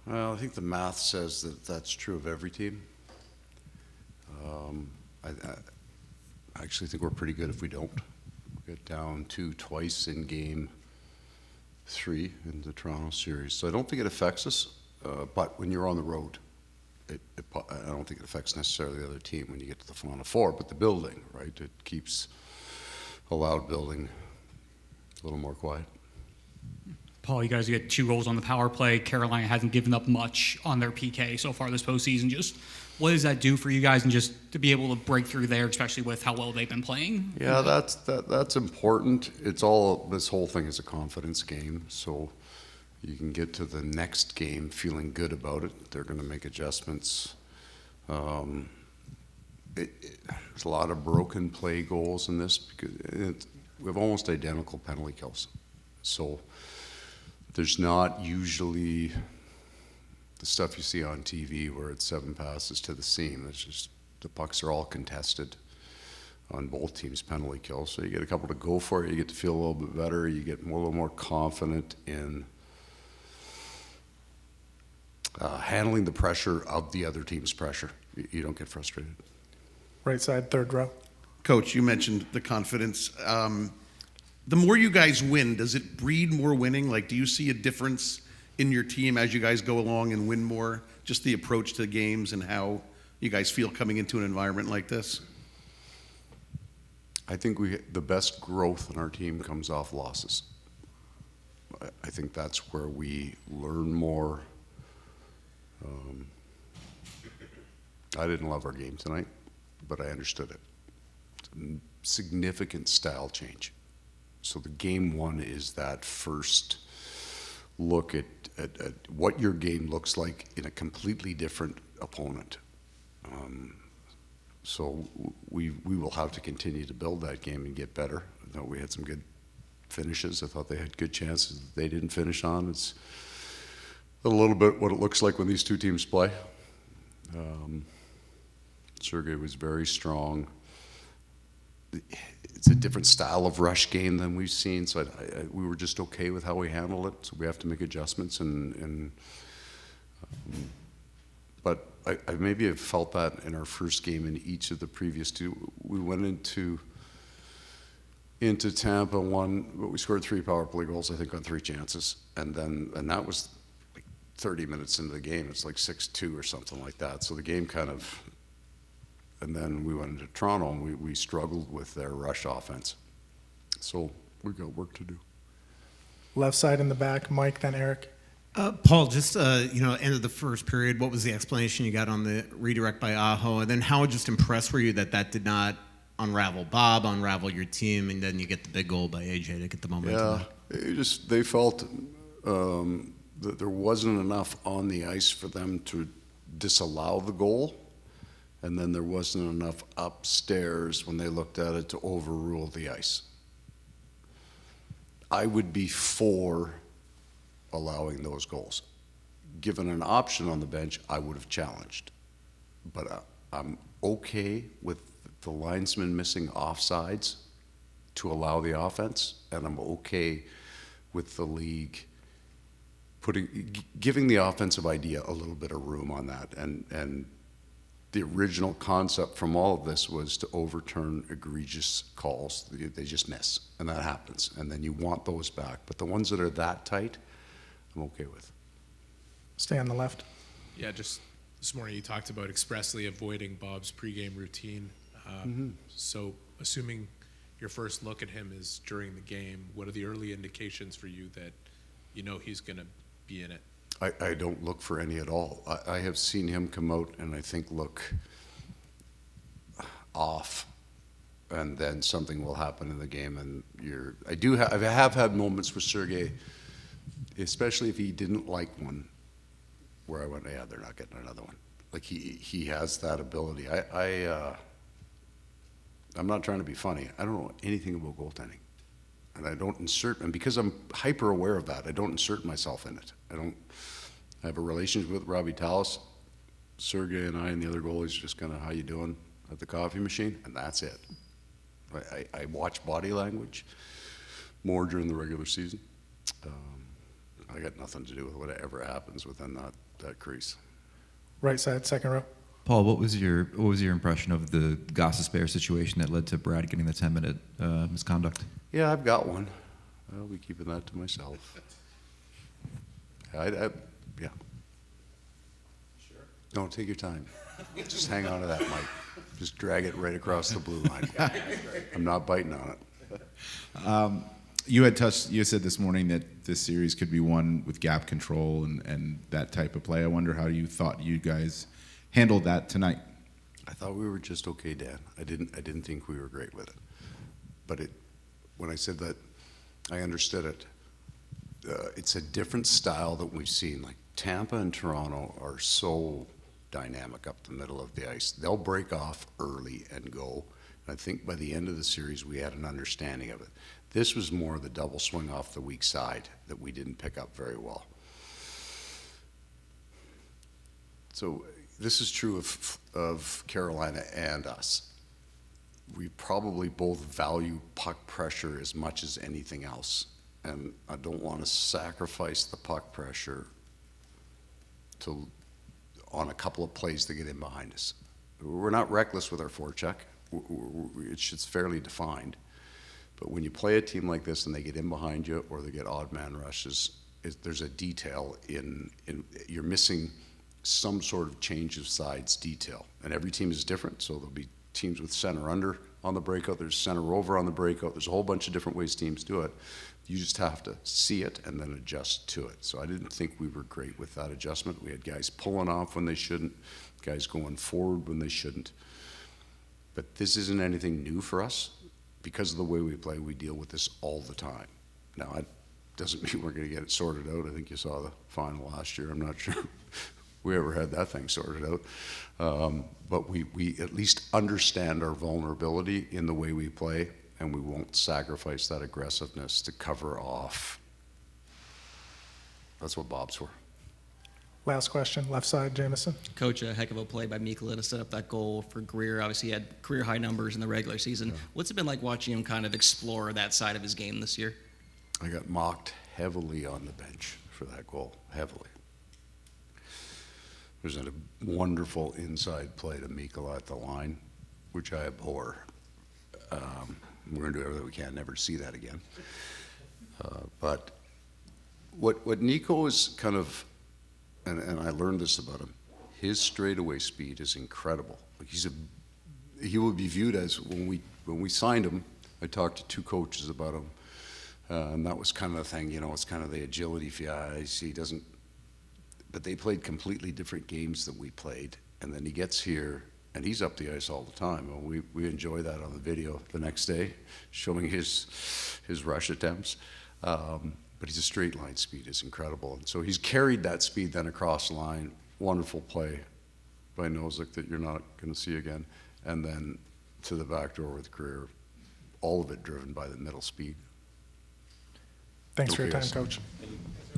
Well, I think the math says that that's true of every team. I actually think we're pretty good if we don't. We get down 2 twice in game 3 in the Toronto series. So I don't think it affects us, but when you're on the road, I don't think it affects necessarily the other team when you get to the Final Four, but the building, right? It keeps a loud building a little more quiet. Paul, you guys get 2 goals on the power play. Carolina hasn't given up much on their PK so far this postseason. Just what does that do for you guys, and just to be able to break through there, especially with how well they've been playing? Yeah, that's important. This whole thing is a confidence game, so you can get to the next game feeling good about it. They're going to make adjustments. There's a lot of broken play goals in this because we have almost identical penalty kills. So there's not usually the stuff you see on TV where it's 7 passes to the seam. It's just the pucks are all contested on both teams' penalty kills. So you get a couple to go for it. You get to feel a little bit better. You get a little more confident in handling the pressure of the other team's pressure. You don't get frustrated. Right side, third row. Coach, you mentioned the confidence. The more you guys win, does it breed more winning? Like, do you see a difference in your team as you guys go along and win more? Just the approach to the games and how you guys feel coming into an environment like this? I think the best growth in our team comes off losses. I think that's where we learn more. I didn't love our game tonight, but I understood it. It's a significant style change. So the game 1 is that first look at what your game looks like in a completely different opponent. So we will have to continue to build that game and get better. I thought we had some good finishes. I thought they had good chances that they didn't finish on. It's a little bit what it looks like when these 2 teams play. Sergei was very strong. It's a different style of rush game than we've seen, so we were just okay with how we handled it. So we have to make adjustments, but I maybe have felt that in our first game in each of the previous 2. We went into Tampa, but we scored 3 power play goals, I think, on 3 chances, and that was like 30 minutes into the game. It's like 6-2 or something like that. So the game kind of. And then we went into Toronto and we struggled with their rush offense. So we got work to do. Left side in the back, Mike, then Eric. Paul, just, end of the first period, what was the explanation you got on the redirect by Aho? And then how just impressed were you that did not unravel Bob, unravel your team, and then you get the big goal by AJ to get the momentum? Yeah, they felt that there wasn't enough on the ice for them to disallow the goal. And then there wasn't enough upstairs when they looked at it to overrule the ice. I would be for allowing those goals. Given an option on the bench, I would have challenged. But I'm okay with the linesman missing offsides to allow the offense, and I'm okay with the league giving the offensive idea a little bit of room on that. And the original concept from all of this was to overturn egregious calls. They just miss, and that happens. And then you want those back. But the ones that are that tight, I'm okay with. Stay on the left. Yeah, just this morning you talked about expressly avoiding Bob's pregame routine. So assuming your first look at him is during the game, what are the early indications for you that you know he's going to be in it? I don't look for any at all. I have seen him come out and I think look off, and then something will happen in the game. And I have had moments with Sergei, especially if he didn't like one, where I went, yeah, they're not getting another one. Like he has that ability. I'm not trying to be funny. I don't know anything about goaltending. And I don't insert, and because I'm hyper aware of that, I don't insert myself in it. I have a relationship with Robbie Tallis. Sergei and I and the other goalies just kind of, how you doing at the coffee machine, and that's it. I watch body language more during the regular season. I got nothing to do with whatever happens within that crease. Right side, second row. Paul, what was your impression of the Gostisbehere situation that led to Brad getting the 10-minute misconduct? Yeah, I've got one. I'll be keeping that to myself. Yeah. Sure. Don't take your time. Just hang on to that, Mike. Just drag it right across the blue line. I'm not biting on it. You said this morning that this series could be won with gap control and that type of play. I wonder how you thought you guys handled that tonight. I thought we were just okay, Dan. I didn't think we were great with it. But when I said that, I understood it. It's a different style that we've seen. Like Tampa and Toronto are so dynamic up the middle of the ice. They'll break off early and go. And I think by the end of the series, we had an understanding of it. This was more the double swing off the weak side that we didn't pick up very well. So this is true of Carolina and us. We probably both value puck pressure as much as anything else. And I don't want to sacrifice the puck pressure on a couple of plays to get in behind us. We're not reckless with our forecheck. It's fairly defined. But when you play a team like this and they get in behind you or they get odd man rushes, there's a detail in you're missing some sort of change of sides detail. And every team is different, so there'll be teams with center under on the breakout, there's center over on the breakout, there's a whole bunch of different ways teams do it. You just have to see it and then adjust to it. So I didn't think we were great with that adjustment. We had guys pulling off when they shouldn't, guys going forward when they shouldn't. But this isn't anything new for us. Because of the way we play, we deal with this all the time. Now, it doesn't mean we're going to get it sorted out. I think you saw the final last year. I'm not sure we ever had that thing sorted out. But we at least understand our vulnerability in the way we play, and we won't sacrifice that aggressiveness to cover off. That's what Bob's for. Last question, left side, Jamison. Coach, a heck of a play by Mikkola to set up that goal for Greer. Obviously, he had career high numbers in the regular season. Yeah. What's it been like watching him kind of explore that side of his game this year? I got mocked heavily on the bench for that goal, heavily. There's a wonderful inside play to Mikkola at the line, which I abhor. We're going to do everything we can never to see that again. But what Nico is kind of, and I learned this about him, his straightaway speed is incredible. Like he will be viewed as, when we signed him, I talked to two coaches about him, and that was kind of the thing, it's kind of the agility. He doesn't, but they played completely different games than we played, and then he gets here, and he's up the ice all the time, and we enjoy that on the video the next day, showing his rush attempts. But his straight line speed is incredible. And so he's carried that speed then across the line. Wonderful play by Nozick that you're not going to see again. And then to the back door with Greer, all of it driven by the middle speed. Thanks for your Okay, time, guys. Coach.